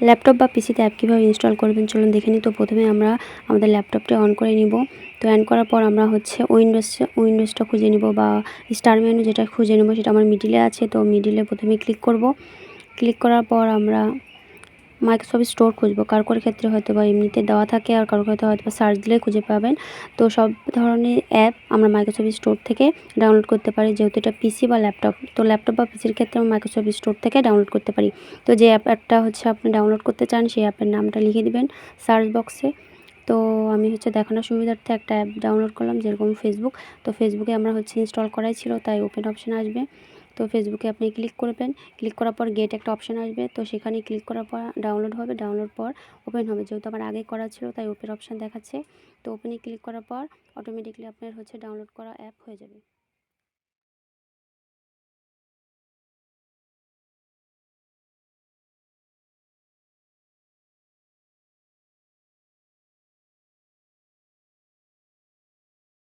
Laptop বা পিসিতে app কীভাবে ইনস্টল করবেন চলুন দেখে নিই। তো প্রথমে আমরা আমাদের ল্যাপটপটি অন করে নিব। তো অন করার পর আমরা হচ্ছে উইন্ডোজটা খুঁজে নিব বা স্টার মেনু যেটা খুঁজে নেব, সেটা আমার মিডিলে আছে। তো মিডিলে প্রথমে ক্লিক করব। ক্লিক করার পর আমরা মাইক্রোসফট স্টোর খুঁজবো। কারোর ক্ষেত্রে হয়তো বা এমনিতে দেওয়া থাকে, আর কারোর ক্ষেত্রে হয়তো বা সার্চ দিলেই খুঁজে পাবেন। তো সব ধরনের অ্যাপ আমরা মাইক্রোসফট স্টোর থেকে ডাউনলোড করতে পারি, যেহেতু এটা পিসি বা ল্যাপটপ। তো ল্যাপটপ বা পিসির ক্ষেত্রে আমরা মাইক্রোসফট স্টোর থেকে ডাউনলোড করতে পারি। তো যে অ্যাপটা হচ্ছে আপনি ডাউনলোড করতে চান, সেই অ্যাপের নামটা লিখে দিবেন সার্চ বক্সে। তো আমি হচ্ছে দেখানোর সুবিধার্থে একটা অ্যাপ ডাউনলোড করলাম, যেরকম ফেসবুক। তো ফেসবুকে আমরা হচ্ছে ইনস্টল করাই ছিল, তাই ওপেন অপশান আসবে। তো ফেসবুকে আপনি ক্লিক করবেন। ক্লিক করার পর গেট একটা অপশান আসবে, তো সেখানে ক্লিক করার পর ডাউনলোড হবে। ডাউনলোড পর ওপেন হবে, যেহেতু আমার আগে করা ছিল তাই ওপেন অপশান দেখাচ্ছে। তো ওপেনে ক্লিক করার পর অটোমেটিকলি আপনার হচ্ছে ডাউনলোড করা অ্যাপ হয়ে যাবে।